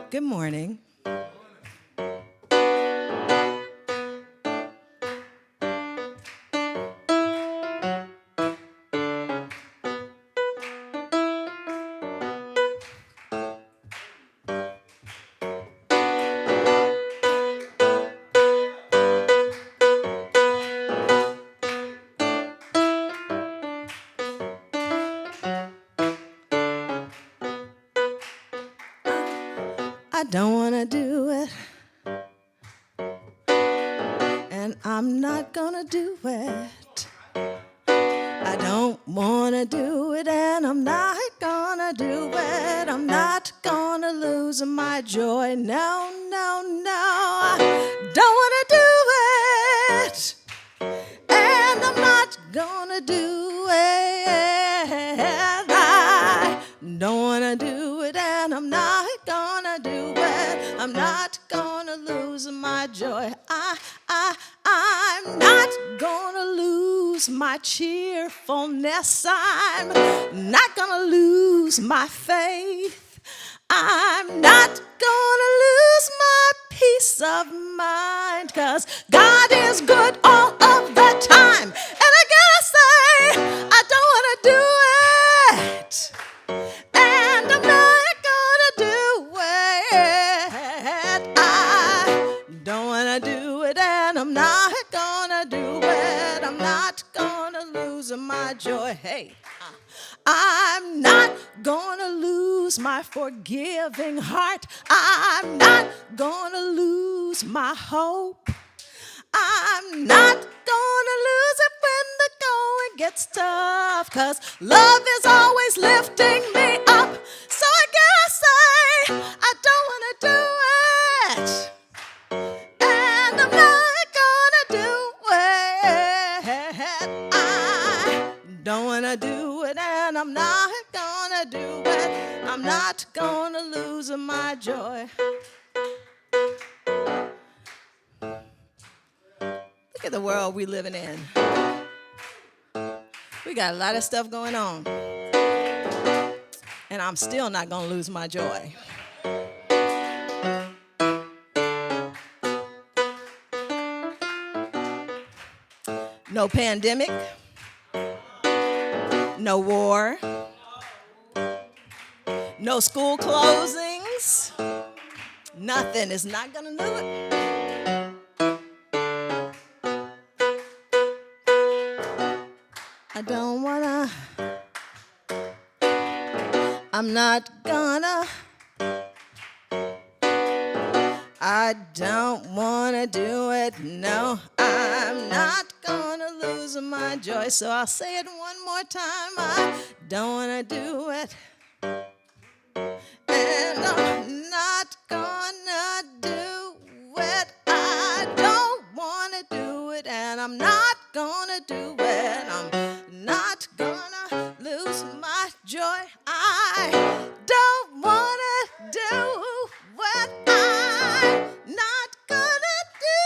Good morning. I don't want to do it, and I'm not gonna do it. I don't want to do it, and I'm not gonna do it. I'm not gonna lose my joy. No, no, no. I don't want to do it, and I'm not gonna do it. I don't want to do it, and I'm not gonna do it. I'm not gonna lose my joy. I'm not gonna lose my cheerfulness. I'm not gonna lose my faith. I'm not gonna lose my peace of mind, 'cause God is good all of the time. And I gotta say, I don't wanna do it, and I'm not gonna do it. I don't wanna do it, and I'm not gonna do it. I'm not gonna lose my joy. Hey, I'm not gonna lose my forgiving heart. I'm not gonna lose my hope. I'm not gonna lose it when the going gets tough, 'cause love is always lifting me up. So I gotta say, I don't wanna do it, and I'm not gonna I'm not gonna do it. I'm not gonna lose my joy. Look at the world we living in. We got a lot of stuff going on, and I'm still not gonna lose my joy. No pandemic, no war, no school closings. Nothing is not gonna do it. I don't wanna, I'm not gonna, I don't wanna do it, no, I'm not gonna lose my joy. So I'll say it one more time, I don't wanna do it, and I'm not gonna do it. I don't wanna do it, and I'm not gonna do it. I'm not gonna lose my joy. I don't wanna do what I'm not gonna do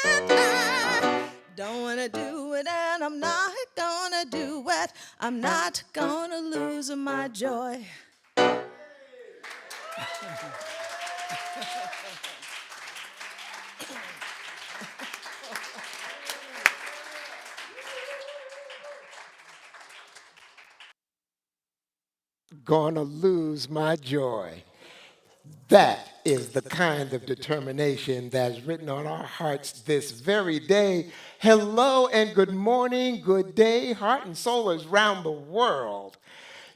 it. I don't wanna do it, and I'm not gonna do it. I'm not gonna lose my joy. Gonna lose my joy. That is the kind of determination that's written on our hearts this very day. Hello and good morning, good day, heart and soulers round the world.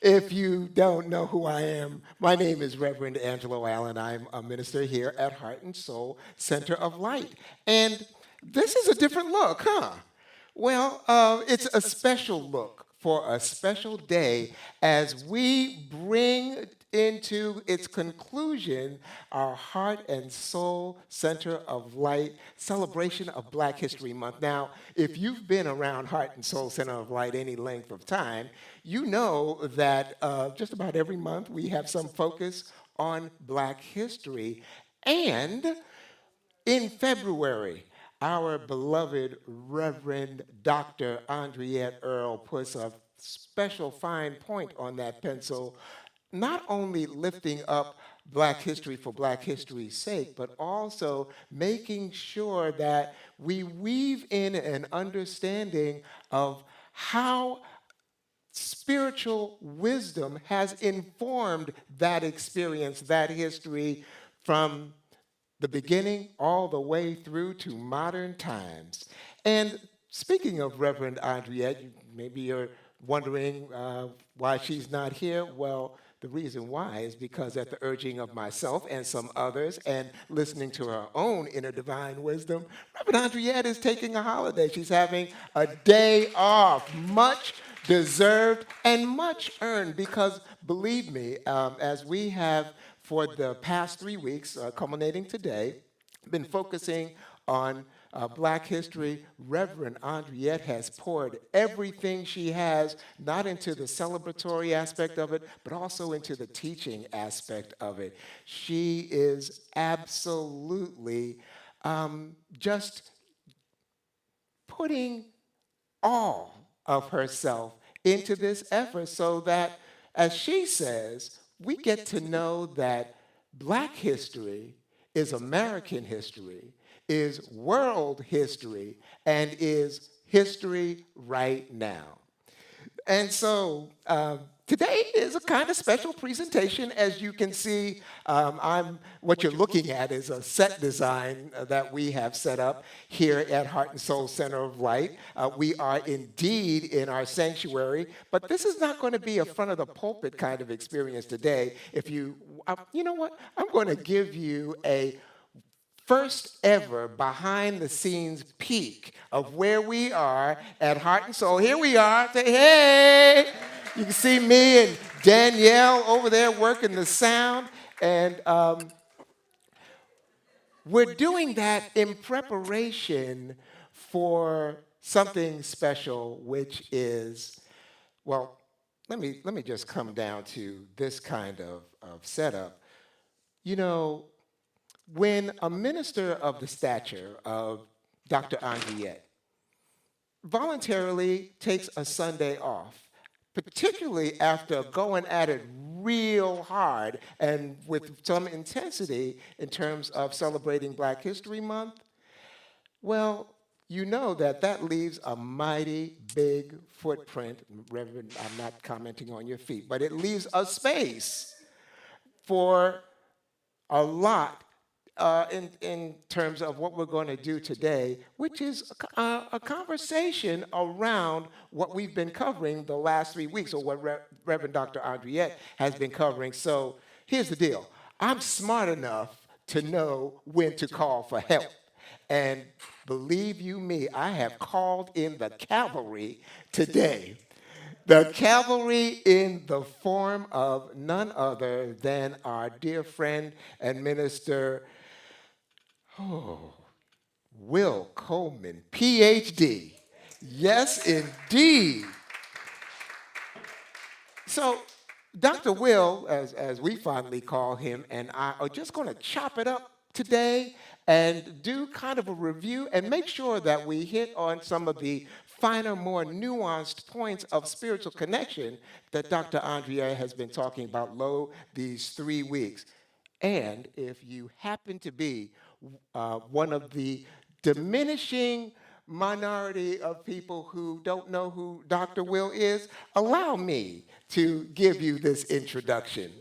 If you don't know who I am, my name is Reverend Angelo Allen. I'm a minister here at Heart and Soul Center of Light. And this is a different look, huh? Well, it's a special look for a special day as we bring into its conclusion our Heart and Soul Center of Light celebration of Black History Month. Now, if you've been around Heart and Soul Center of Light any length of time, you know that just about every month we have some focus on Black history. And in February, our beloved Reverend Dr. Andriette Earl puts a special fine point on that pencil, not only lifting up Black history for Black history's sake, but also making sure that we weave in an understanding of how spiritual wisdom has informed that experience, that history from the beginning all the way through to modern times. And speaking of Reverend Andriette, maybe you're wondering why she's not here. Well, the reason why is because at the urging of myself and some others and listening to her own inner divine wisdom, Reverend Andriette is taking a holiday. She's having a day off, much deserved and much earned because believe me, as we have for the past 3 weeks, culminating today, been focusing on Black history. Reverend Andriette has poured everything she has, not into the celebratory aspect of it, but also into the teaching aspect of it. She is absolutely just putting all of herself into this effort so that, as she says, we get to know that Black history is American history, is world history, and is history right now. And so today is a kind of special presentation. As you can see, what you're looking at is a set design that we have set up here at Heart and Soul Center of Light. We are indeed in our sanctuary, but this is not going to be a front of the pulpit kind of experience today. If you know what, I'm going to give you a first ever behind the scenes peek of where we are at Heart and Soul. Here we are. Say, hey! You can see me and Danielle over there working the sound. And we're doing that in preparation for something special, which is, well, let me just come down to this kind of setup. You know, when a minister of the stature of Dr. Andriette voluntarily takes a Sunday off, particularly after going at it real hard and with some intensity in terms of celebrating Black History Month, well, you know that that leaves a mighty big footprint. Reverend, I'm not commenting on your feet, but it leaves a space for a lot in terms of what we're going to do today, which is a conversation around what we've been covering the last 3 weeks, or what Reverend Dr. Andriette has been covering. So here's the deal. I'm smart enough to know when to call for help. And believe you me, I have called in the cavalry today. The cavalry in the form of none other than our dear friend and minister, Will Coleman, Ph.D. Yes, indeed. So, Dr. Will, as we fondly call him, and I are just going to chop it up today and do kind of a review and make sure that we hit on some of the finer, more nuanced points of spiritual connection that Dr. Andrea has been talking about these 3 weeks. And if you happen to be one of the diminishing minority of people who don't know who Dr. Will is, allow me to give you this introduction.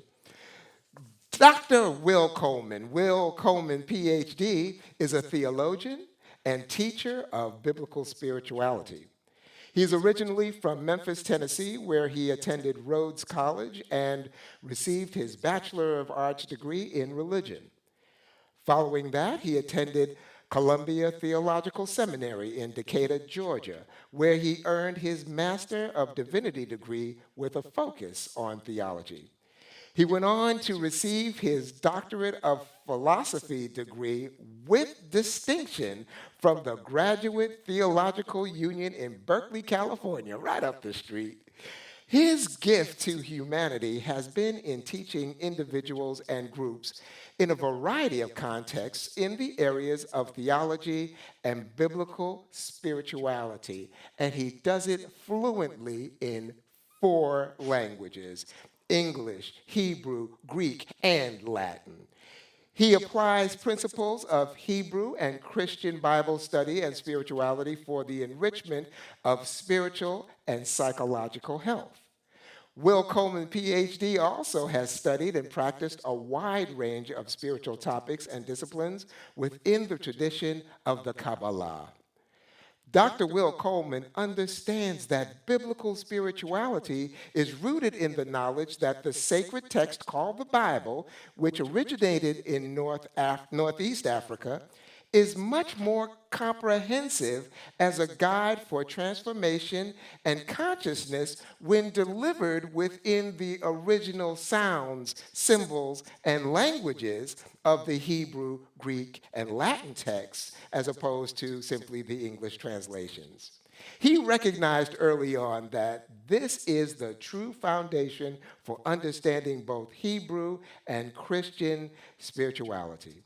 Dr. Will Coleman, PhD, is a theologian and teacher of biblical spirituality. He's originally from Memphis, Tennessee, where he attended Rhodes College and received his Bachelor of Arts degree in religion. Following that, he attended Columbia Theological Seminary in Decatur, Georgia, where he earned his Master of Divinity degree with a focus on theology. He went on to receive his Doctorate of Philosophy degree with distinction from the Graduate Theological Union in Berkeley, California, right up the street. His gift to humanity has been in teaching individuals and groups in a variety of contexts in the areas of theology and biblical spirituality, and he does it fluently in 4 languages: English, Hebrew, Greek, and Latin. He applies principles of Hebrew and Christian Bible study and spirituality for the enrichment of spiritual and psychological health. Will Coleman, PhD, also has studied and practiced a wide range of spiritual topics and disciplines within the tradition of the Kabbalah. Dr. Will Coleman understands that biblical spirituality is rooted in the knowledge that the sacred text called the Bible, which originated in Northeast Africa, is much more comprehensive as a guide for transformation and consciousness when delivered within the original sounds, symbols, and languages of the Hebrew, Greek, and Latin texts, as opposed to simply the English translations. He recognized early on that this is the true foundation for understanding both Hebrew and Christian spirituality.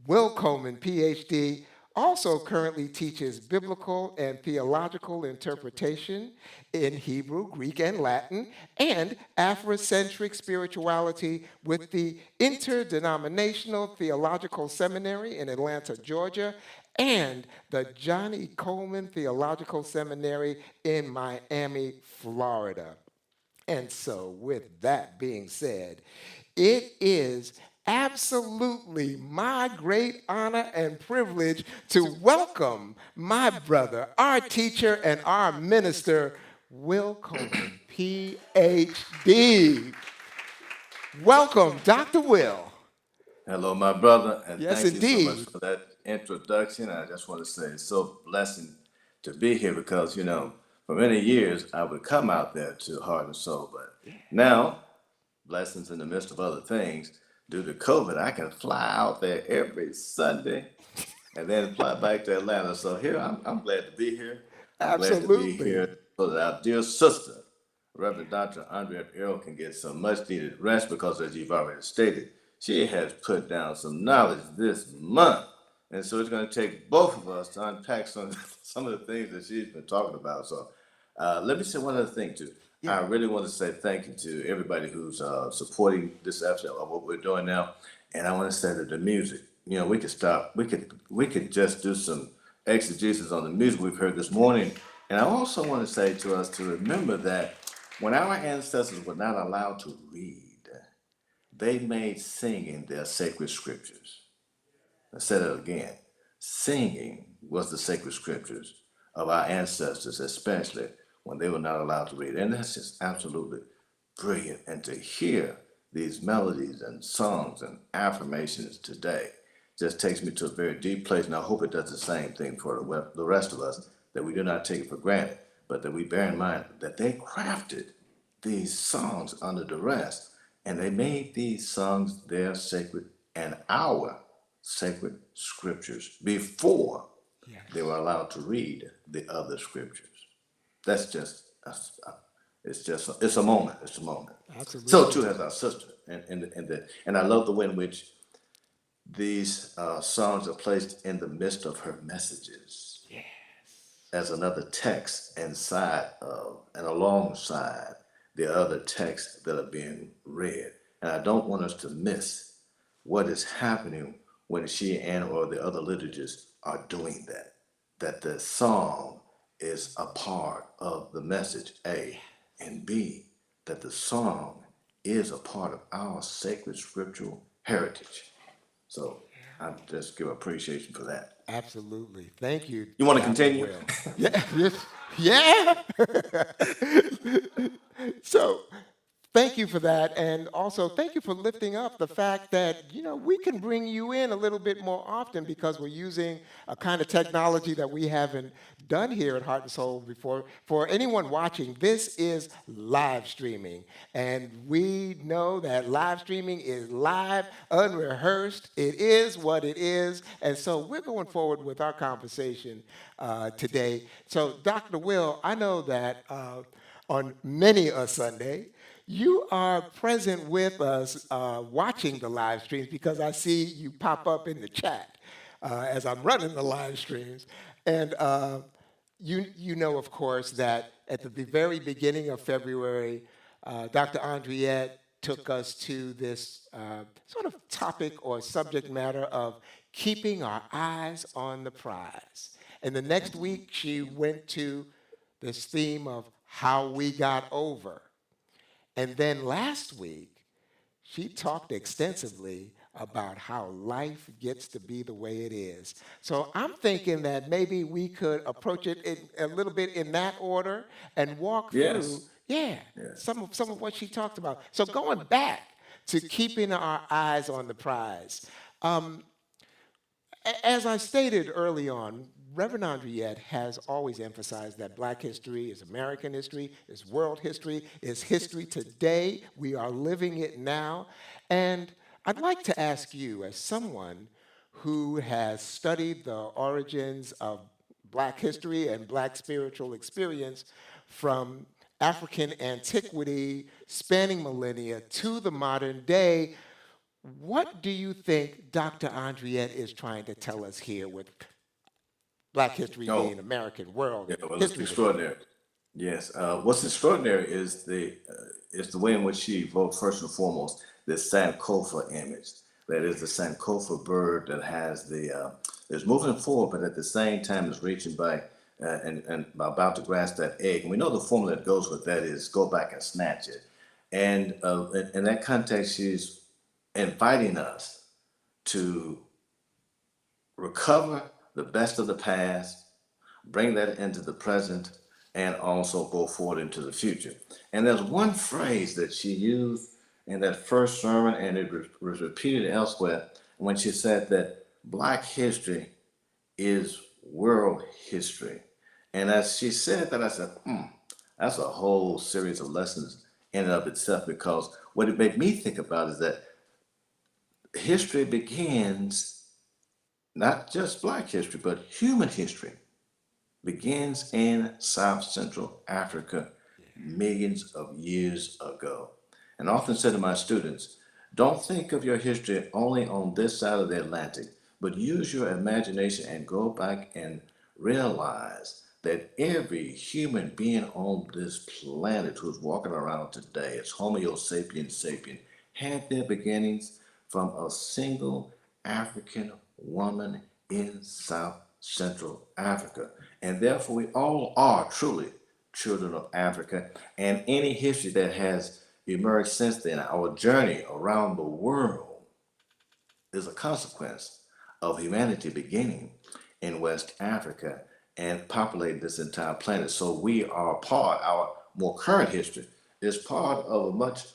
Will Coleman, PhD, also currently teaches biblical and theological interpretation in Hebrew, Greek, and Latin, and Afrocentric spirituality with the Interdenominational Theological Seminary in Atlanta, Georgia, and the Johnny Coleman Theological Seminary in Miami, Florida. And so, with that being said, it is absolutely my great honor and privilege to welcome my brother, our teacher, and our minister, Will Coleman, PhD. Welcome, Dr. Will. Hello, my brother, and Yes, thank you so much indeed. for that introduction. I just want to say it's so blessing to be here because, for many years I would come out there to Heart and Soul, but now, blessings in the midst of other things, due to COVID, I can fly out there every Sunday and then fly back to Atlanta. So here I'm glad to be here. I'm glad to be here Absolutely. so that our dear sister, Reverend Dr. Andrea Earl can get some much needed rest because, as you've already stated, she has put down some knowledge this month. And so it's going to take both of us to unpack some of the things that she's been talking about. So let me say one other thing, too. Yeah. I really want to say thank you to everybody who's supporting this episode of what we're doing now. And I want to say that the music, we could stop. We could just do some exegesis on the music we've heard this morning. And I also want to say to us to remember that when our ancestors were not allowed to read, they made singing their sacred scriptures. I said it again. Singing was the sacred scriptures of our ancestors, especially when they were not allowed to read. And that's just absolutely brilliant. And to hear these melodies and songs and affirmations today just takes me to a very deep place. And I hope it does the same thing for the rest of us, that we do not take it for granted, but that we bear in mind that they crafted these songs under duress, and they made these songs their sacred and our sacred scriptures before they were allowed to read the other scriptures. That's just, it's a moment. It's a moment. Absolutely. So too has our sister, and I love the way in which these songs are placed in the midst of her messages as another text inside of and alongside the other texts that are being read. And I don't want us to miss what is happening when she and or the other liturgists are doing that. That the song is a part of the message, A, and B, that the song is a part of our sacred scriptural heritage. So I just give appreciation for that. Absolutely. Thank you. You want to Dr. continue? Will. Yeah. So thank you for that. And also thank you for lifting up the fact that, we can bring you in a little bit more often because we're using a kind of technology that we haven't done here at Heart and Soul before. For anyone watching, this is live streaming. And we know that live streaming is live, unrehearsed. It is what it is. And so we're going forward with our conversation today. So, Dr. Will, I know that on many a Sunday, you are present with us watching the live streams because I see you pop up in the chat as I'm running the live streams. And you know, of course, that at the very beginning of February, Dr. Andriette took us to this sort of topic or subject matter of keeping our eyes on the prize. And the next week, she went to this theme of how we got over. And then last week, she talked extensively about how life gets to be the way it is. So I'm thinking that maybe we could approach it a little bit in that order and walk through, Yes. some of what she talked about. So going back to keeping our eyes on the prize. As I stated early on, Reverend Andriette has always emphasized that Black history is American history, is world history, is history today. We are living it now. And I'd like to ask you, as someone who has studied the origins of Black history and Black spiritual experience from African antiquity, spanning millennia, to the modern day, what do you think Dr. Andriette is trying to tell us here with Black history being American, world Well, it's history? extraordinary. Yes. What's extraordinary is the way in which she evoked first and foremost this Sankofa image. That is the Sankofa bird that has is moving forward, but at the same time is reaching by and about to grasp that egg. And we know the formula that goes with that is go back and snatch it. And in that context, she's inviting us to recover the best of the past, bring that into the present, and also go forward into the future. And there's one phrase that she used in that first sermon, and it was repeated elsewhere, when she said that Black history is world history. And as she said that, I said, that's a whole series of lessons in and of itself, because what it made me think about is that history begins, not just Black history, but human history begins in South Central Africa millions of years ago. And I often say to my students, don't think of your history only on this side of the Atlantic, but use your imagination and go back and realize that every human being on this planet who's walking around today, as Homo sapiens sapien, had their beginnings from a single African woman in South Central Africa. And therefore, we all are truly children of Africa. And any history that has emerged since then, our journey around the world, is a consequence of humanity beginning in West Africa and populating this entire planet. So we are part, our more current history is part of a much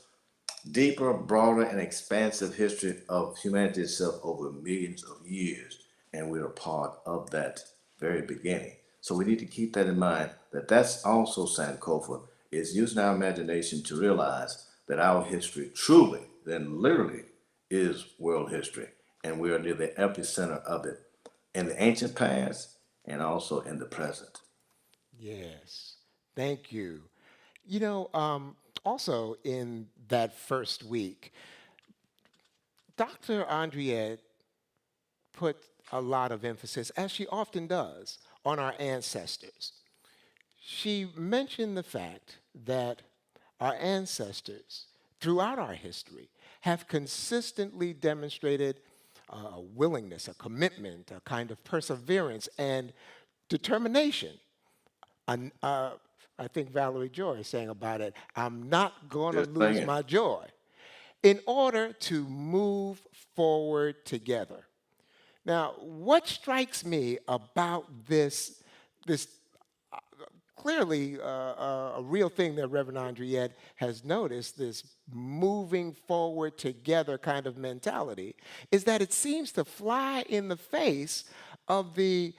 deeper, broader, and expansive history of humanity itself over millions of years. And we are part of that very beginning. So we need to keep that in mind, that that's also Sankofa, is using our imagination to realize that our history truly, then literally, is world history. And we are near the epicenter of it in the ancient past and also in the present. Yes. Thank you. You know, also in that first week, Dr. Andriette put a lot of emphasis, as she often does, on our ancestors. She mentioned the fact that our ancestors, throughout our history, have consistently demonstrated a willingness, a commitment, a kind of perseverance and determination. And, I think Valerie Joy is saying about it, I'm not going to Just lose saying. my joy, in order to move forward together. Now, what strikes me about this clearly a real thing that Reverend Andriette has noticed, this moving forward together kind of mentality, is that it seems to fly in the face of the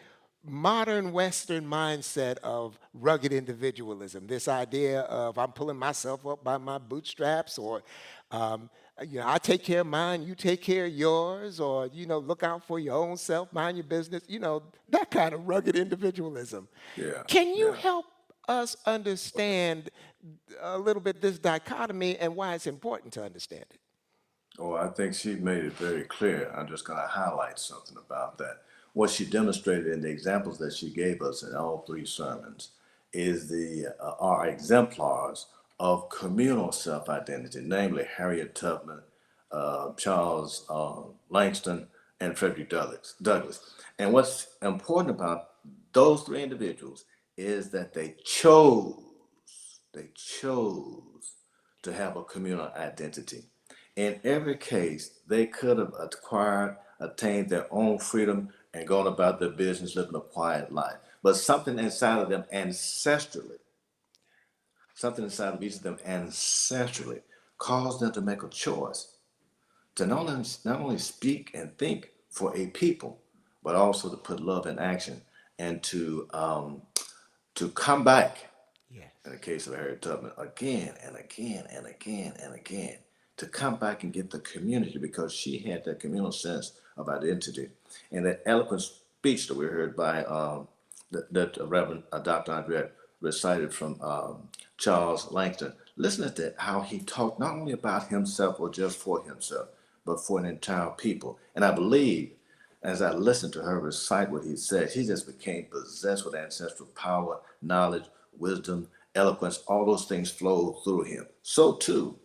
modern Western mindset of rugged individualism. This idea of I'm pulling myself up by my bootstraps, or I take care of mine, you take care of yours, or look out for your own self, mind your business. That kind of rugged individualism. Yeah, Can you yeah. help us understand a little bit this dichotomy and why it's important to understand it? Oh, I think she made it very clear. I'm just going to highlight something about that. What she demonstrated in the examples that she gave us in all three sermons is the are exemplars of communal self-identity, namely Harriet Tubman, Charles Langston, and Frederick Douglass. And what's important about those three individuals is that they chose to have a communal identity. In every case, they could have attained their own freedom and gone about their business, living a quiet life. But something inside of each of them ancestrally caused them to make a choice to not only speak and think for a people, but also to put love in action and to come back, Yes. in the case of Harriet Tubman, again and again and again and again, to come back and get the community because she had that communal sense of identity. And that eloquent speech that we heard by that Reverend Dr. Andrea recited from Charles Langston. Listen to how he talked not only about himself or just for himself, but for an entire people. And I believe as I listened to her recite what he said, he just became possessed with ancestral power, knowledge, wisdom, eloquence. All those things flowed through him. So too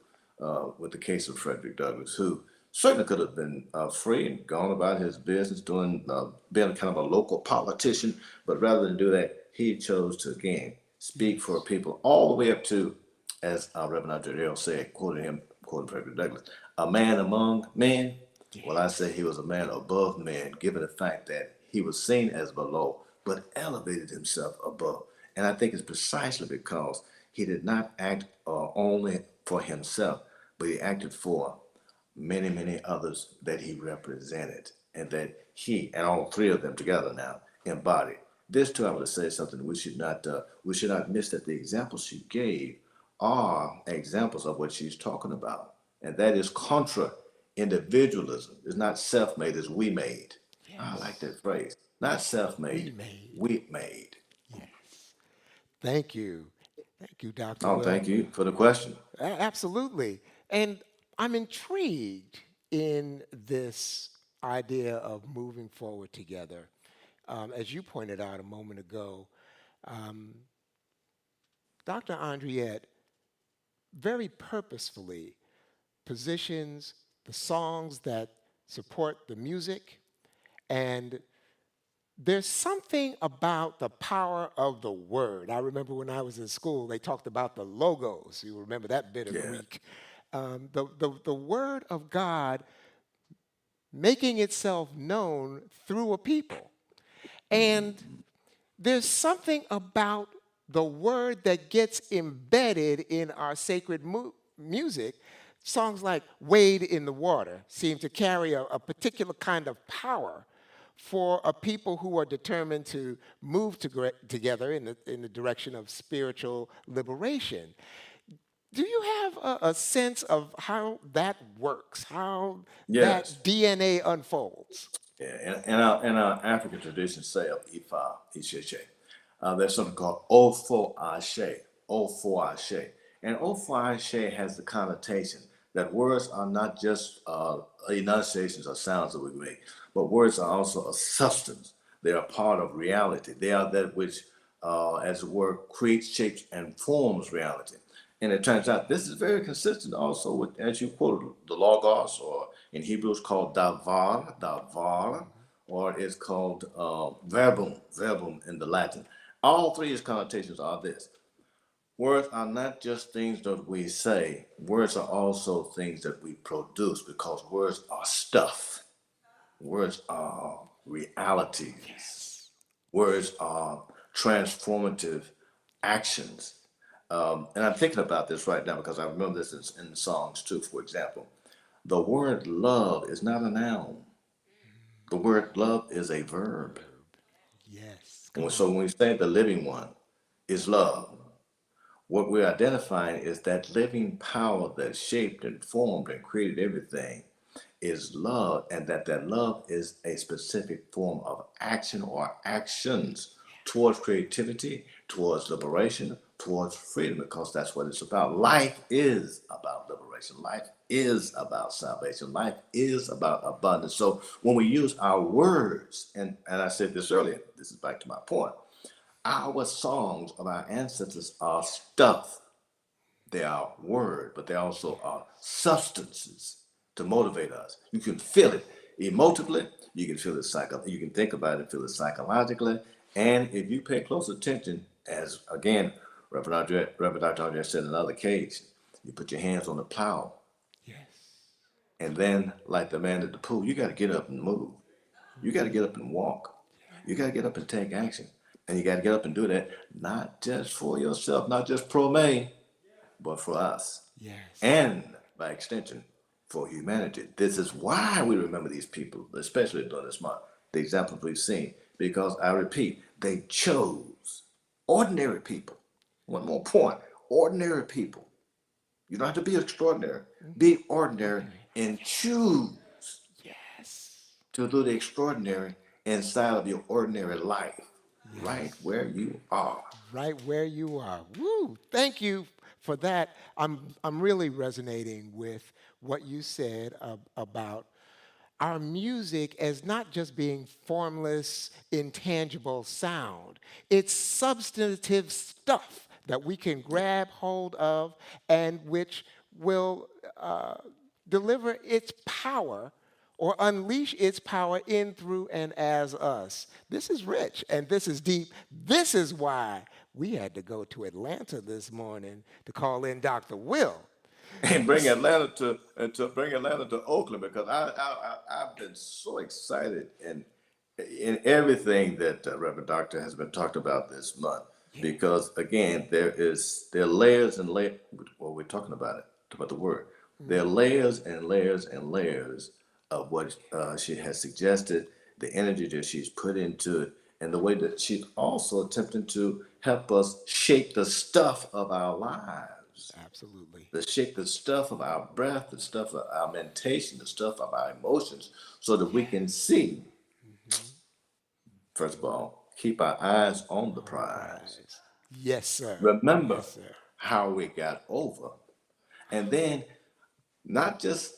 with the case of Frederick Douglass, who certainly could have been free and gone about his business, being kind of a local politician, but rather than do that, he chose to again speak for Yes. people all the way up to, as Reverend Andrew said, quoting Frederick Douglass, a man among men. Well, I say he was a man above men, given the fact that he was seen as below, but elevated himself above. And I think it's precisely because he did not act only for himself, but he acted for many, many others that he represented, and that he and all three of them together now embodied. This too, I would say something we should not miss, that the examples she gave are examples of what she's talking about, and that is contra individualism. It's not self-made; it's we-made. I like Yes. that phrase. Not We self-made, made. we-made. Yes. Thank you. Thank you, Dr. Oh, Will. thank you for the question. Absolutely. And I'm intrigued in this idea of moving forward together. As you pointed out a moment ago, um, Dr. Andriette very purposefully positions the songs that support the music. And there's something about the power of the word. I remember when I was in school, they talked about the logos. You remember that bit of Yeah. Greek. The word of God making itself known through a people. And there's something about the word that gets embedded in our sacred music. Songs like Wade in the Water seem to carry a particular kind of power for a people who are determined to move together in the direction of spiritual liberation. Do you have a sense of how that works, how Yes. that DNA unfolds? Yeah, in our African tradition say of Ifa, Isheche, there's something called Ofo Ashe, Ofo Ashe. And Ofo Ashe has the connotation that words are not just enunciations or sounds that we make, but words are also a substance. They are part of reality. They are that which, as it were, creates, shapes, and forms reality. And it turns out this is very consistent also with, as you quoted, the Logos, or in Hebrew it's called davar, or it's called verbum in the Latin. All three of these connotations are this. Words are not just things that we say, words are also things that we produce because words are stuff. Words are realities. Words are transformative actions. And I'm thinking about this right now because I remember this in the songs too. For example, the word love is not a noun. The word love is a verb. Verb. Yes, And come so on. when we say the living one is love, what we're identifying is that living power that shaped and formed and created everything is love, and that love is a specific form of action or actions towards creativity, towards liberation, towards freedom, because that's what it's about. Life is about liberation. Life is about salvation. Life is about abundance. So when we use our words, and I said this earlier, this is back to my point, our songs of our ancestors are stuff. They are word, but they also are substances to motivate us. You can feel it emotively, you can feel it you can think about it and feel it psychologically. And if you pay close attention, as again, Reverend Dr. Andre said in another case, you put your hands on the plow, Yes. and then, like the man at the pool, you got to get up and move. You got to get up and walk. You got to get up and take action. And you got to get up and do that, not just for yourself, not just pro me, but for us. Yes. And by extension, for humanity. This is why we remember these people, especially during this month, the examples we've seen, because I repeat, they chose ordinary people. One more point, ordinary people. You don't have to be extraordinary. Be ordinary Ordinary. and Yes. choose Yes. to do the extraordinary inside of your ordinary life, right Yes. where you are. Right where you are. Woo! Thank you for that. I'm really resonating with what you said about our music as not just being formless, intangible sound. It's substantive stuff that we can grab hold of and which will deliver its power or unleash its power in, through, and as us. This is rich and this is deep. This is why we had to go to Atlanta this morning to call in Dr. Will. And bring Atlanta to bring Atlanta to Oakland, because I've been so excited in everything that Reverend Doctor has been talked about this month, Yeah. because again there are layers and layers. Well, we're talking about it, about the word. There are layers and layers and layers of what she has suggested, the energy that she's put into it, and the way that she's also attempting to help us shape the stuff of our lives, Absolutely. the shape, the stuff of our breath, the stuff of our mentation, the stuff of our emotions, so that we can see, Hmm. first of all, keep our eyes on the On the prize, prize. Yes, sir. Remember Yes, sir. how we got over. And then not just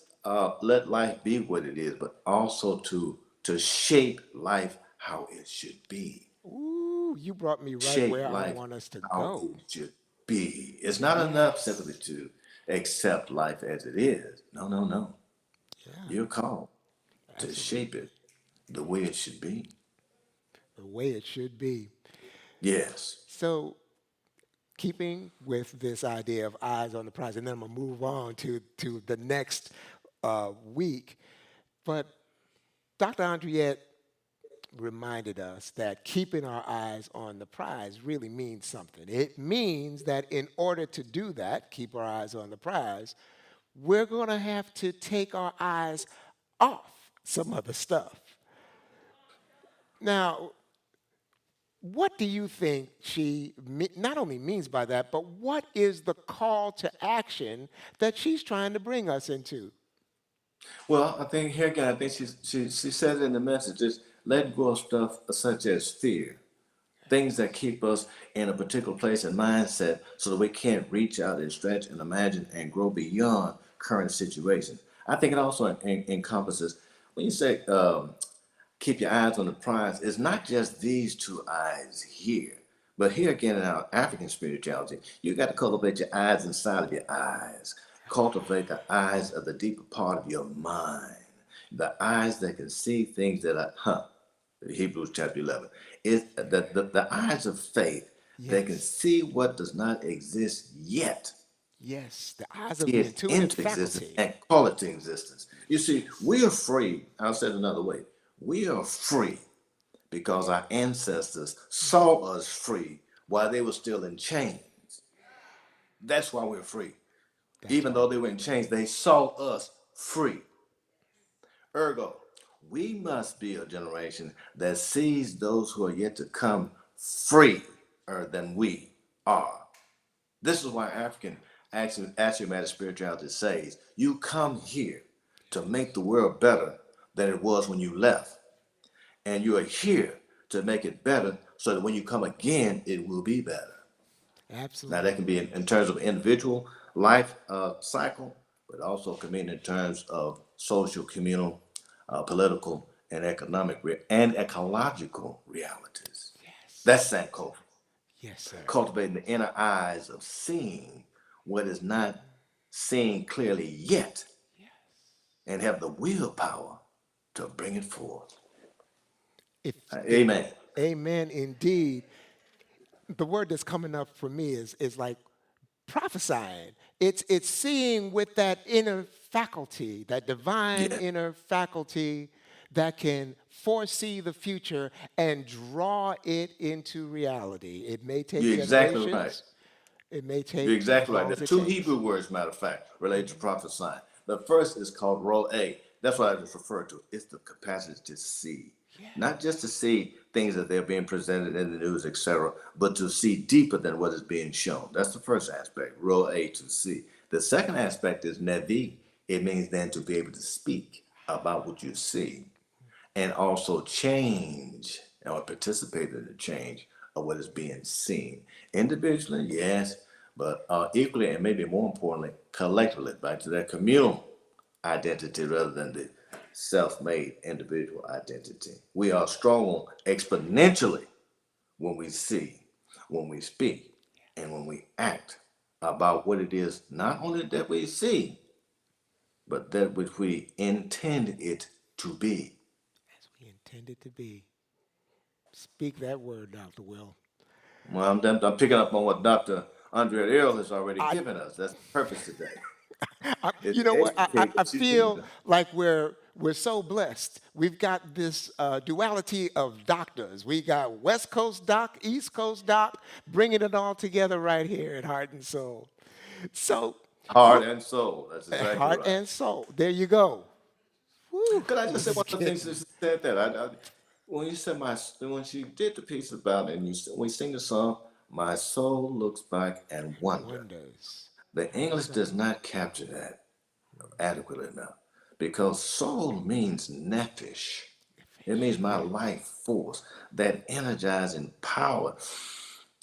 let life be what it is, but also to shape life how it should be. Ooh, you brought me right Shape where I life want us to how go. it should be. It's not enough simply Yes. to accept life as it is. No, no, no. Yeah, You're called to shape absolutely. it the way it should be. The way it should be. Yes. So, keeping with this idea of eyes on the prize, and then I'm gonna move on to the next week. But Dr. Andriette reminded us that keeping our eyes on the prize really means something. It means that in order to do that, keep our eyes on the prize, we're going to have to take our eyes off some other stuff. Now, what do you think she not only means by that, but what is the call to action that she's trying to bring us into? Well, I think here again, I think she said it in the message, just let go of stuff such as fear, things that keep us in a particular place and mindset so that we can't reach out and stretch and imagine and grow beyond current situations. I think it also encompasses when you say keep your eyes on the prize, it's not just these two eyes here. But here again in our African spirituality, you got to cultivate your eyes inside of your eyes. Cultivate the eyes of the deeper part of your mind. The eyes that can see things that are, Hebrews chapter 11. It's the eyes of faith that can Yes, see what does not exist yet, yes, the eyes of see the it intuitive into existence faculty. and call it to existence. You see, Yes, we are free. I'll say it another way. We are free because our ancestors saw us free while they were still in chains. That's why we're free. that's Even why though they we're were in free. chains, they saw us free. Ergo, we must be a generation that sees those who are yet to come freer than we are. This is why African axiomatic spirituality says you come here to make the world better than it was when you left. And you are here to make it better so that when you come again, it will be better. Now, that can Absolutely. be in terms of individual life cycle, but also can mean in terms of social, communal, political, and economic and ecological realities. Yes. That's Sankofa, Yes, sir. cultivating the inner eyes of seeing what is not seen clearly yet and have the willpower to bring it forth. If Amen. amen indeed, the word that's coming up for me is like prophesying. It's seeing with that inner faculty, that divine Yeah, inner faculty that can foresee the future and draw it into reality. It may take you're exactly right. generations, it may You're take as exactly right. long There's as it two takes. Hebrew words, matter of fact, related to prophesying. The first is called ro'eh. That's what I just referred to. It's the capacity to see. Not just to see things that they're being presented in the news, etc., but to see deeper than what is being shown. That's the first aspect, ro'eh, to see. The second aspect is nevi. It means then to be able to speak about what you see and also change or participate in the change of what is being seen. Individually, yes, but equally and maybe more importantly, collectively, back to that communal identity rather than the self-made individual identity. We are strong exponentially when we see, when we speak, and when we act about what it is not only that we see, but that which we intend it to be. As we intended to be. Speak that word, Dr. Will. Well, I'm picking up on what Dr. Andrea Earle has already I, given us. That's the purpose today, is you to know what? educate I what she's given feel us. like we're so blessed. We've got this duality of doctors. We got West Coast doc, East Coast doc, bringing it all together right here at Heart and Soul. So, Heart what, and soul. That's exactly heart right. and soul. There you go. Woo, Could I just this say is one of the things getting. that she said that when you said when she did the piece about it and we sing the song, my soul looks back and wonder. Wonders. The How English does so? not capture that adequately enough because soul means nephesh. It means my life force, that energizing power.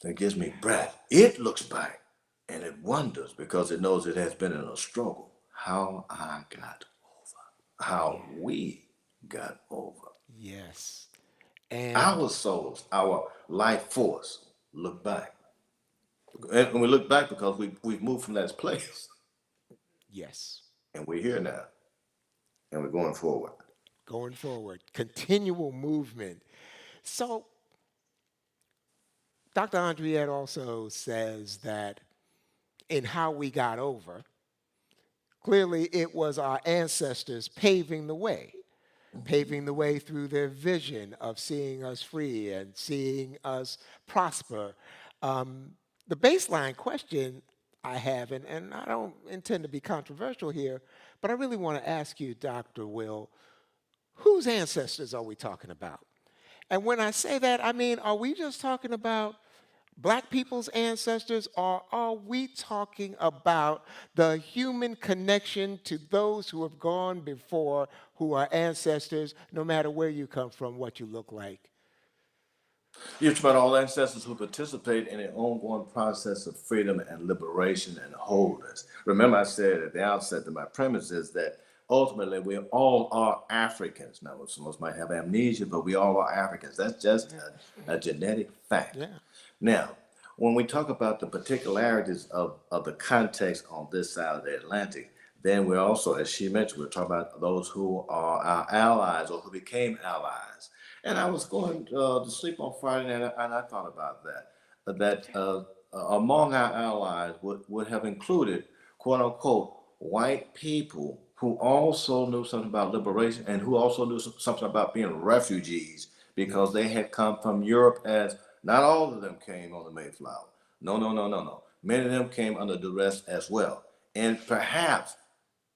that gives me breath. It looks back and it wonders because it knows it has been in a struggle. How I got over, how we got over. Yes. And Our souls, our life force, look back. And we look back because we've moved from that place yes, and we're here now and we're going forward. going forward, continual movement. So, Dr. Andriette also says that in how we got over, clearly it was our ancestors paving the way through their vision of seeing us free and seeing us prosper. Um, the baseline question I have, and I don't intend to be controversial here, but I really want to ask you, Dr. Will, whose ancestors are we talking about? And when I say that, I mean, are we just talking about black people's ancestors, or are we talking about the human connection to those who have gone before, who are ancestors, no matter where you come from, what you look like? You're talking about all ancestors who participate in an ongoing process of freedom and liberation and wholeness. Remember, I said at the outset that my premise is that ultimately we all are Africans. Now, some of us might have amnesia, but we all are Africans. That's just a genetic fact. Yeah. Now, when we talk about the particularities of the context on this side of the Atlantic, then we're also, as she mentioned, we're talking about those who are our allies or who became allies. And I was going to sleep on Friday night, and I thought about that. Among our allies would have included, quote unquote, white people who also knew something about liberation and who also knew something about being refugees because Yes. they had come from Europe as not all of them came on the Mayflower. No, no, no, no, no. Many of them came under duress as well. And perhaps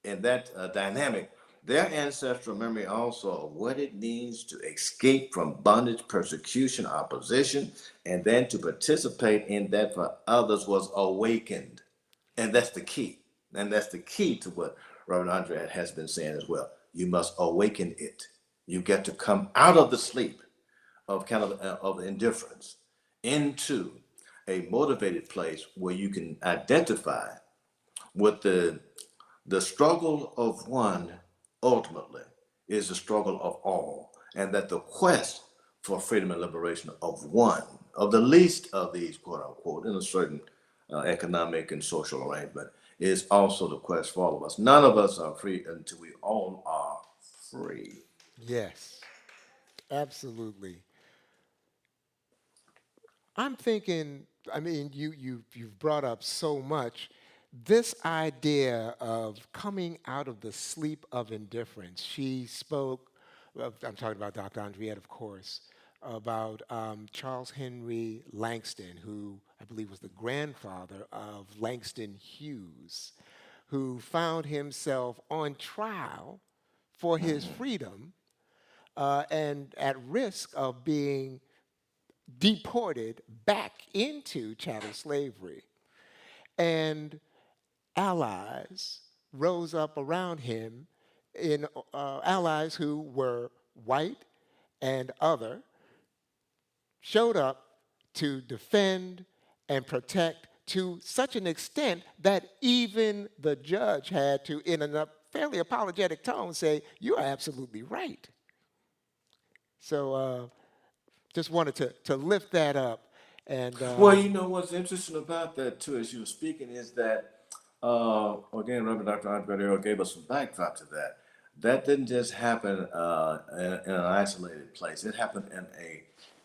in that dynamic, their ancestral memory also of what it means to escape from bondage, persecution, opposition, and then to participate in that for others was awakened. And that's the key. And that's the key to what Reverend Andre has been saying as well. You must awaken it. You get to come out of the sleep of of indifference into a motivated place where you can identify with the struggle of one ultimately is the struggle of all, and that the quest for freedom and liberation of one, of the least of these, quote unquote, in a certain economic and social arrangement, is also the quest for all of us. None of us are free until we all are free. Yes, absolutely. I'm thinking, I mean, you've brought up so much. This idea of coming out of the sleep of indifference. She spoke, I'm talking about Dr. Andriette, of course, about Charles Henry Langston, who I believe was the grandfather of Langston Hughes, who found himself on trial for his freedom and at risk of being deported back into chattel slavery. And allies rose up around him in allies who were white and other, showed up to defend and protect to such an extent that even the judge had to, in a fairly apologetic tone, say, "You are absolutely right." So just wanted to lift that up. And Well, you know what's interesting about that too, as you were speaking, is that again, Reverend Dr. Andre gave us some backdrop to that. That didn't just happen in an isolated place. It happened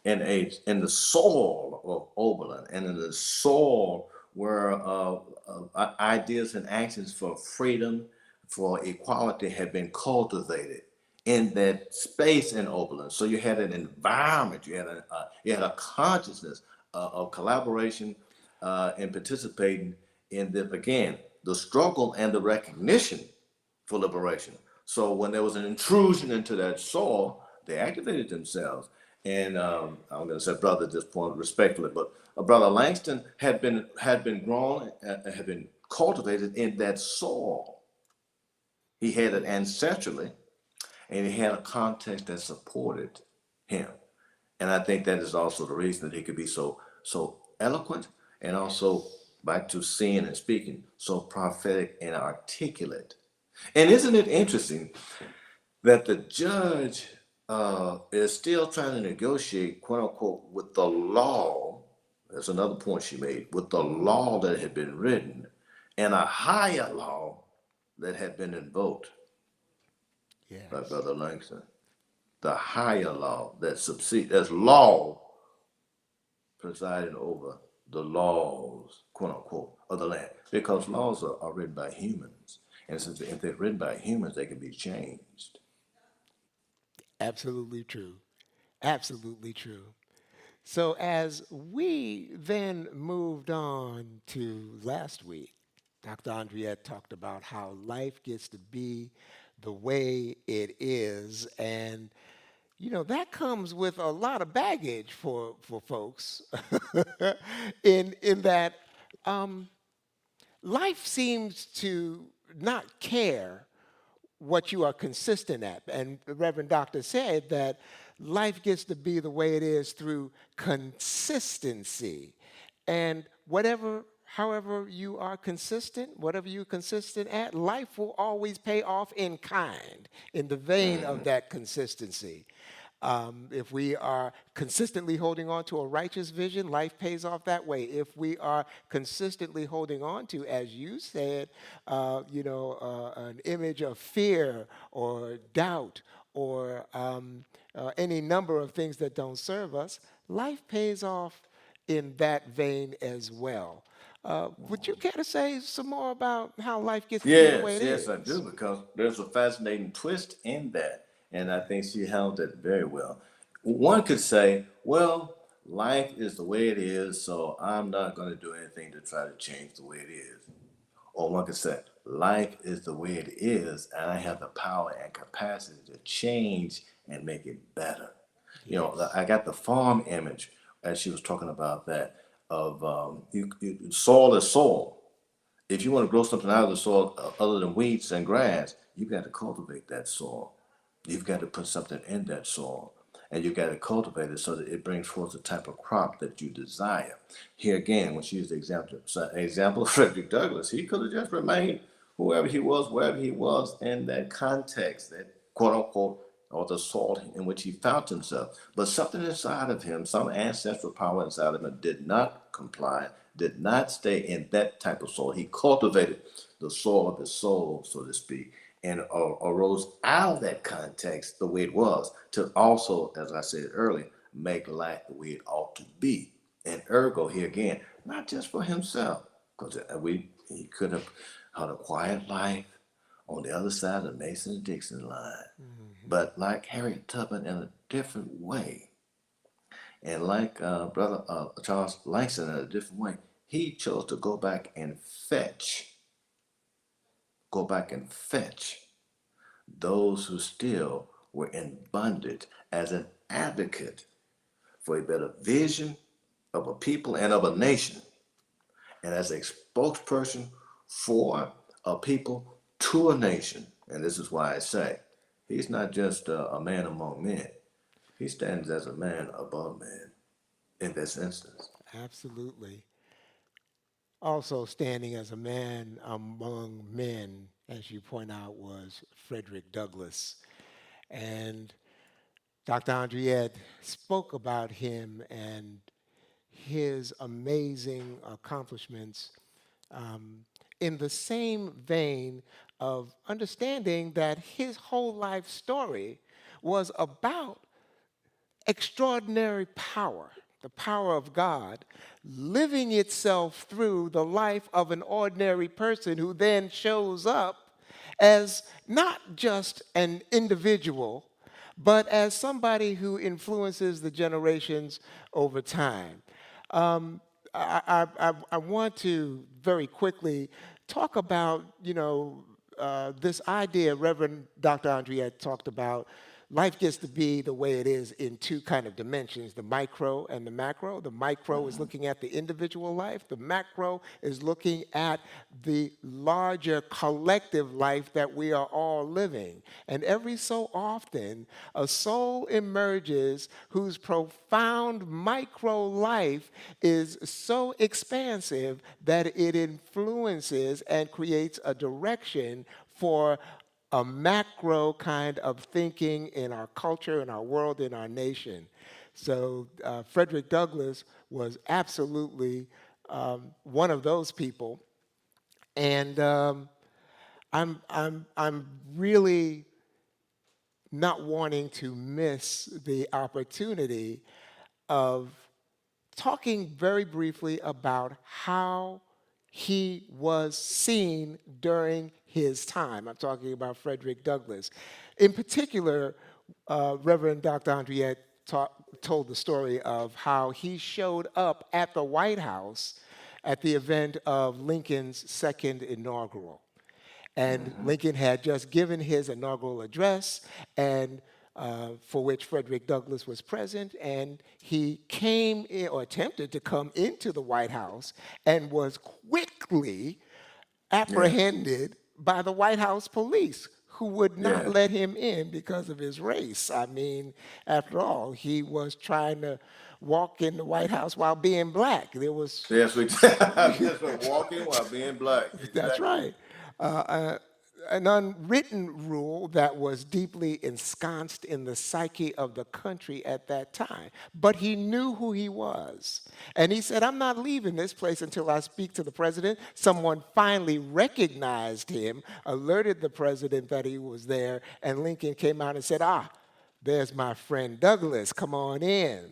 in the soul of Oberlin and in the soul where ideas and actions for freedom, for equality had been cultivated in that space in Oberlin. So you had an environment, you had a consciousness of collaboration and participating in the again the struggle and the recognition for liberation. So when there was an intrusion into that soul, they activated themselves. And I'm going to say brother at this point respectfully, but brother Langston had been grown, had been cultivated in that soul. He had it ancestrally, and he had a context that supported him. And I think that is also the reason that he could be so eloquent and also back to seeing and speaking, so prophetic and articulate. And isn't it interesting that the judge is still trying to negotiate, quote unquote, with the law? That's another point she made, with the law that had been written and a higher law that had been invoked by Yes. Brother Langston. The higher law that subsists, as law presiding over the laws, quote unquote, of the land. Because laws are written by humans. And since if they're written by humans, they can be changed. Absolutely true. Absolutely true. So as we then moved on to last week, Dr. Andriette talked about how life gets to be the way it is, and that comes with a lot of baggage for folks. In that life seems to not care what you are consistent at. And the Reverend Doctor said that life gets to be the way it is through consistency. And however you are consistent, whatever you're consistent at, life will always pay off in kind, in the vein of that consistency. If we are consistently holding on to a righteous vision, life pays off that way. If we are consistently holding on to, as you said, an image of fear or doubt or any number of things that don't serve us, life pays off in that vein as well. Would you care to say some more about how life gets to be the way Yes, it yes, I do, is? because there's a fascinating twist in that. And I think she held it very well. One could say, well, life is the way it is, so I'm not going to do anything to try to change the way it is. Or one could say, life is the way it is, and I have the power and capacity to change and make it better. Yes. I got the farm image as she was talking about that of soil is soil. If you want to grow something out of the soil other than weeds and grass, you've got to cultivate that soil. You've got to put something in that soil. And you've got to cultivate it so that it brings forth the type of crop that you desire. Here again, when she used the example of Frederick Douglass, he could have just remained whoever he was, wherever he was in that context, that quote unquote, or the soil in which he found himself. But something inside of him, some ancestral power inside of him, did not comply, did not stay in that type of soil. He cultivated the soil of his soul, so to speak, and arose out of that context the way it was to also, as I said earlier, make life the way it ought to be. And ergo, here again, not just for himself, because he could have had a quiet life on the other side of the Mason-Dixon line, but like Harriet Tubman in a different way, and like Brother Charles Langston in a different way, he chose to go back and fetch those who still were in bondage as an advocate for a better vision of a people and of a nation, and as a spokesperson for a people to a nation. And this is why I say he's not just a man among men, he stands as a man above men in this instance. Absolutely. Also standing as a man among men, as you point out, was Frederick Douglass. And Dr. Andriette spoke about him and his amazing accomplishments in the same vein of understanding that his whole life story was about extraordinary power, the power of God, living itself through the life of an ordinary person who then shows up as not just an individual, but as somebody who influences the generations over time. I want to very quickly talk about, this idea Reverend Dr. Andriette talked about life gets to be the way it is in two kind of dimensions, the micro and the macro. The micro is looking at the individual life. The macro is looking at the larger collective life that we are all living. And every so often, a soul emerges whose profound micro life is so expansive that it influences and creates a direction for a macro kind of thinking in our culture, in our world, in our nation. So Frederick Douglass was absolutely one of those people, and I'm really not wanting to miss the opportunity of talking very briefly about how he was seen during his time. I'm talking about Frederick Douglass. In particular, Reverend Dr. Andriette told the story of how he showed up at the White House at the event of Lincoln's second inaugural. And Lincoln had just given his inaugural address, and for which Frederick Douglass was present, and he came in, or attempted to come into the White House, and was quickly Yeah. apprehended by the White House police, who would not Yeah. let him in because of his race. I mean, after all, he was trying to walk in the White House while being black. There was Yes, we that's right. Walking while being black. That's Exactly. right. Uh, uh, an unwritten rule that was deeply ensconced in the psyche of the country at that time. But he knew who he was. And he said, I'm not leaving this place until I speak to the president. Someone finally recognized him, alerted the president that he was there, and Lincoln came out and said, there's my friend Douglass, come on in.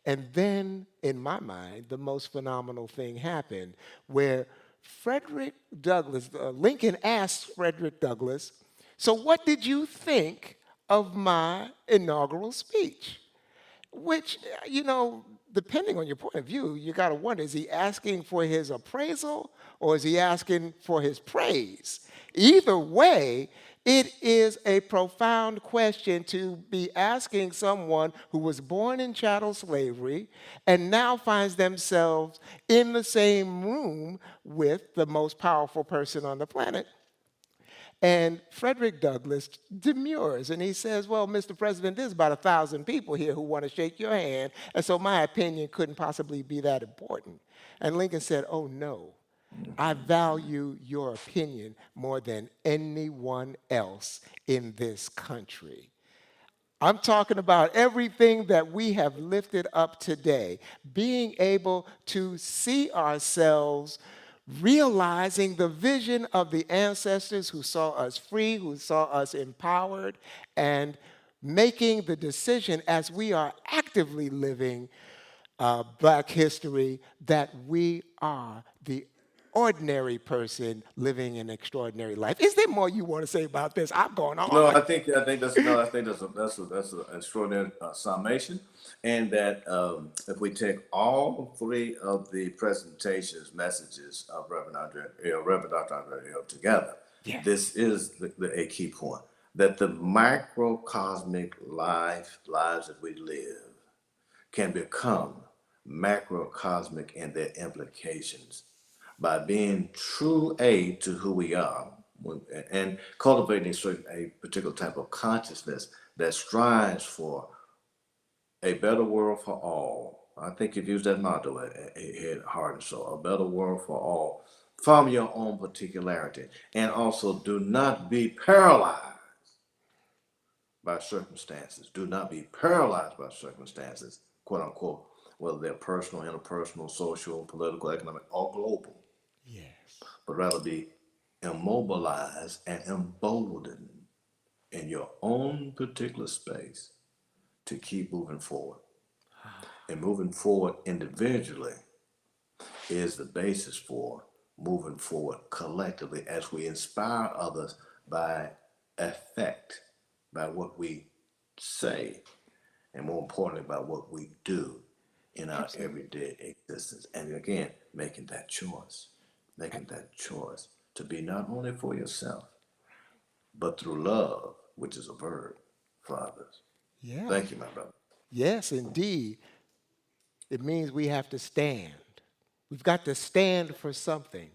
And then, in my mind, the most phenomenal thing happened where Frederick Douglass, Lincoln asked Frederick Douglass, so what did you think of my inaugural speech? Which, depending on your point of view, you got to wonder, is he asking for his appraisal or is he asking for his praise? Either way, it is a profound question to be asking someone who was born in chattel slavery and now finds themselves in the same room with the most powerful person on the planet. And Frederick Douglass demurs and he says, well, Mr. President, there's about 1,000 people here who want to shake your hand, and so my opinion couldn't possibly be that important. And Lincoln said, oh no, I value your opinion more than anyone else in this country. I'm talking about everything that we have lifted up today, being able to see ourselves realizing the vision of the ancestors who saw us free, who saw us empowered, and making the decision as we are actively living Black history that we are the ordinary person living an extraordinary life. Is there more you want to say about this? I'm going No, on. I think that's an extraordinary summation, and that if we take all three of the presentations messages of Reverend Dr. Andre together, Yes. this is a key point that the microcosmic lives that we live can become macrocosmic in their implications by being true to who we are and cultivating a particular type of consciousness that strives for a better world for all. I think you've used that motto, head, heart, and soul, a better world for all from your own particularity. And also do not be paralyzed by circumstances. Do not be paralyzed by circumstances, quote unquote, whether they're personal, interpersonal, social, political, economic, or global, Yes. but rather be immobilized and emboldened in your own particular space to keep moving forward. And moving forward individually is the basis for moving forward collectively as we inspire others by effect, by what we say, and more importantly, by what we do in our Absolutely. everyday existence. And again, making that choice to be not only for yourself, but through love, which is a verb, fathers. Yeah. Thank you, my brother. Yes, indeed. It means we have to stand. We've got to stand for something.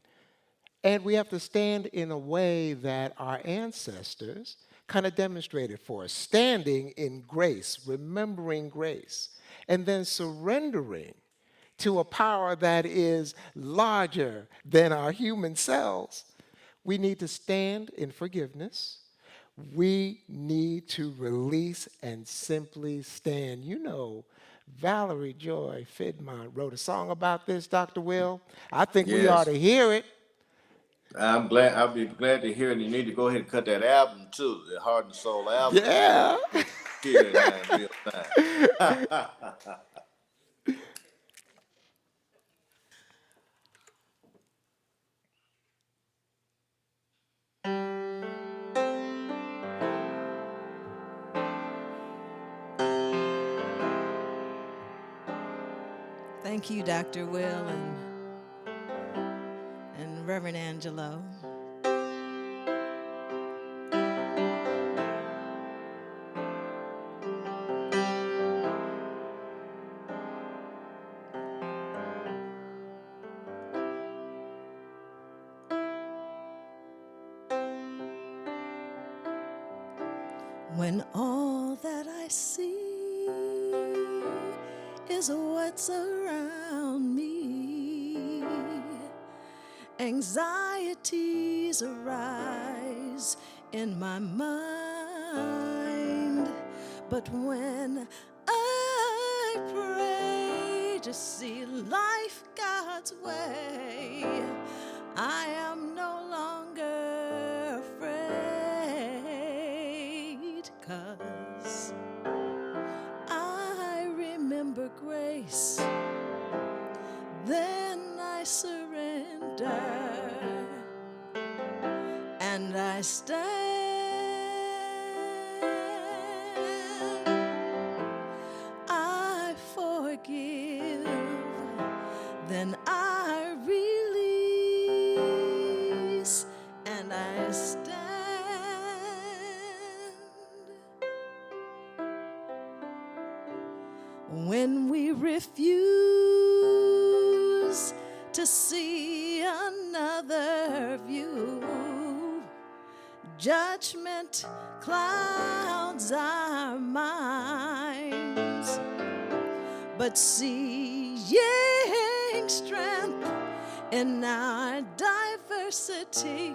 And we have to stand in a way that our ancestors kind of demonstrated for us, standing in grace, remembering grace, and then surrendering to a power that is larger than our human selves. We need to stand in forgiveness. We need to release and simply stand. You know, Valerie Joi Fiddmont wrote a song about this, Dr. Will. I think we ought Yes, to hear it. I'm glad. I'll be glad to hear it. You need to go ahead and cut that album too, the Heart and Soul album. Yeah. We hear it now in real time. Thank you, Dr. Will and Reverend Angelo. When all that I see is what's around me, anxieties arise in my mind. But when I pray to see life God's way, I am no longer afraid, 'cause I remember grace. Then I surrender and I stand. I forgive, then I release and I stand. When we refuse to see another view, judgment clouds our minds, but seeing strength in our diversity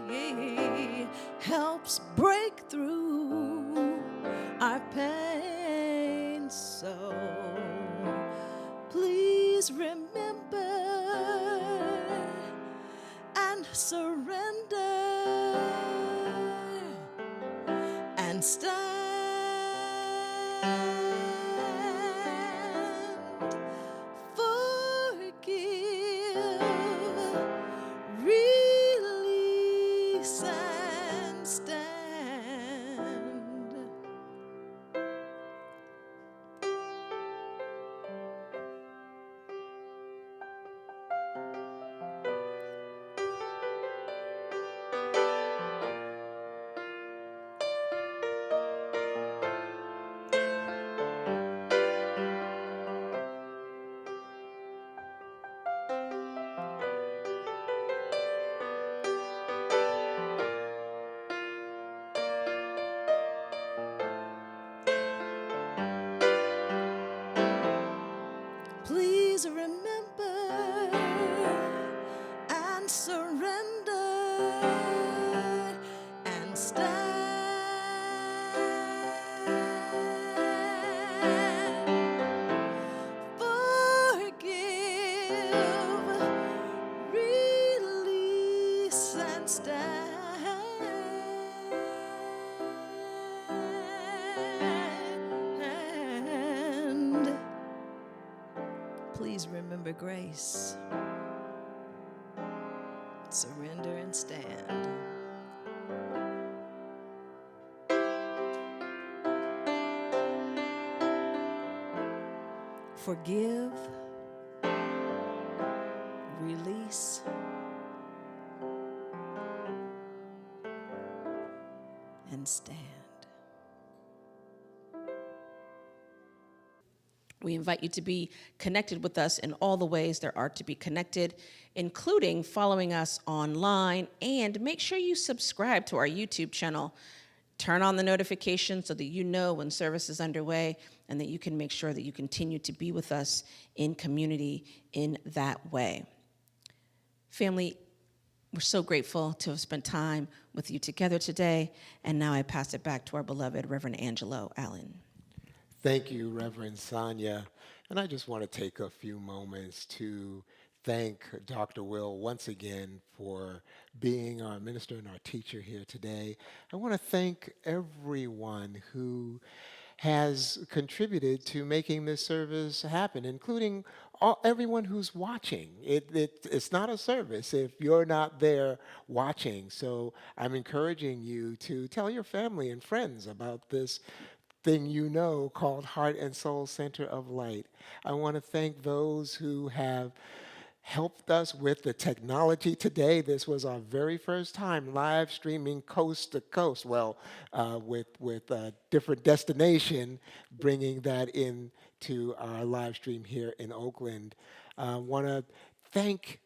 helps break through our pain. So please remember and surrender and stand. Forgive, release, and stand. Please remember and surrender and stand. Forgive, release, and stand. Please remember grace. Surrender and stand. Forgive, release, and stand. We invite you to be connected with us in all the ways there are to be connected, including following us online, and make sure you subscribe to our YouTube channel. Turn on the notifications so that you know when service is underway and that you can make sure that you continue to be with us in community in that way. Family, we're so grateful to have spent time with you together today. And now I pass it back to our beloved Reverend Angelo Allen. Thank you, Reverend Sonia. And I just want to take a few moments to thank Dr. Will once again for being our minister and our teacher here today. I want to thank everyone who has contributed to making this service happen, including everyone who's watching. It's not a service if you're not there watching. So I'm encouraging you to tell your family and friends about this thing you know called Heart and Soul Center of Light. I want to thank those who have helped us with the technology today. This was our very first time live streaming coast to coast. Well, with a different destination, bringing that into our live stream here in Oakland. I want to thank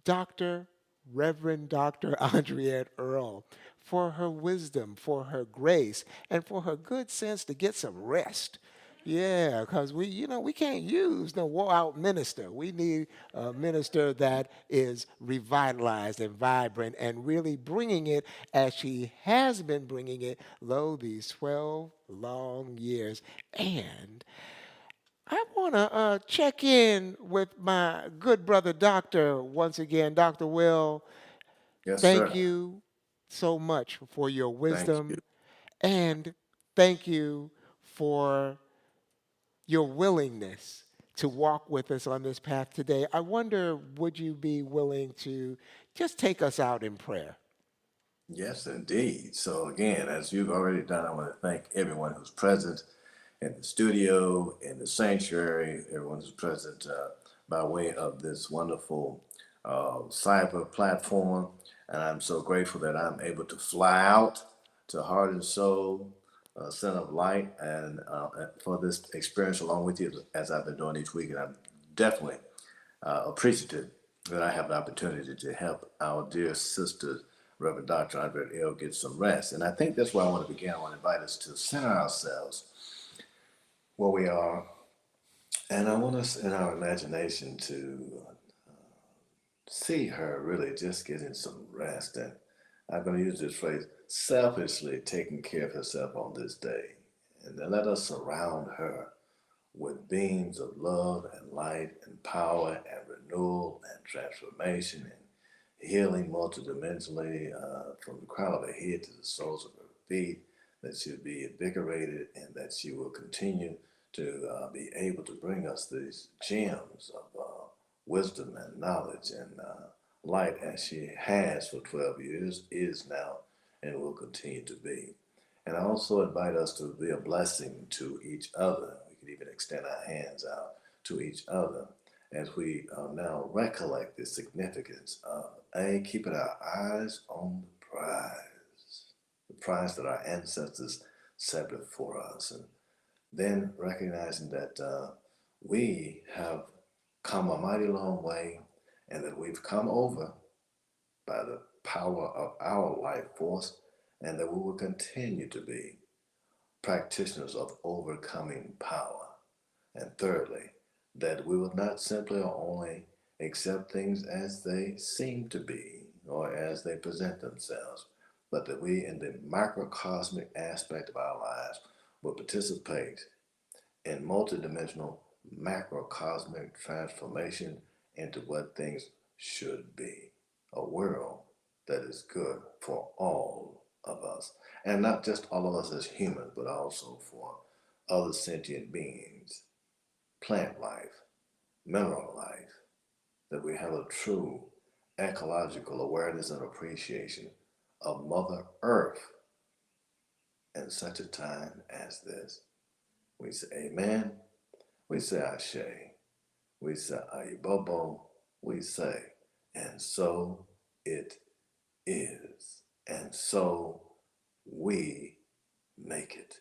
Dr. Reverend Dr. Andriette Earl for her wisdom, for her grace, and for her good sense to get some rest. Yeah, because we can't use no wore out minister. We need a minister that is revitalized and vibrant and really bringing it as she has been bringing it, lo, these 12 long years. And I want to check in with my good brother, Doctor, once again. Dr. Will, Yes, thank sir. you so much for your Thank you. wisdom and thank you for your willingness to walk with us on this path today. I wonder, would you be willing to just take us out in prayer? Yes, indeed. So again, as you've already done, I want to thank everyone who's present in the studio, in the sanctuary, everyone who's present by way of this wonderful cyber platform. And I'm so grateful that I'm able to fly out to Heart and Soul, Center of Light, and for this experience along with you as I've been doing each week. And I'm definitely appreciative that I have the opportunity to help our dear sister, Reverend Dr. Andrea L., get some rest. And I think that's where I want to begin. I want to invite us to center ourselves where we are. And I want us in our imagination to see her really just getting some rest. And I'm going to use this phrase, selfishly taking care of herself on this day. And then let us surround her with beams of love and light and power and renewal and transformation and healing multidimensionally from the crown of her head to the soles of her feet, that she'll be invigorated and that she will continue to be able to bring us these gems of wisdom and knowledge and light as she has for 12 years, is now, and will continue to be. And I also invite us to be a blessing to each other. We can even extend our hands out to each other as we now recollect the significance of keeping our eyes on the prize that our ancestors set before us, and then recognizing that we have come a mighty long way and that we've come over by the power of our life force, and that we will continue to be practitioners of overcoming power. And thirdly, that we will not simply or only accept things as they seem to be or as they present themselves, but that we, in the microcosmic aspect of our lives, will participate in multidimensional macrocosmic transformation into what things should be. A world that is good for all of us. And not just all of us as humans, but also for other sentient beings, plant life, mineral life, that we have a true ecological awareness and appreciation of Mother Earth in such a time as this. We say amen, we say ashe, we say ayibobo, we say, and so it is. And so we make it.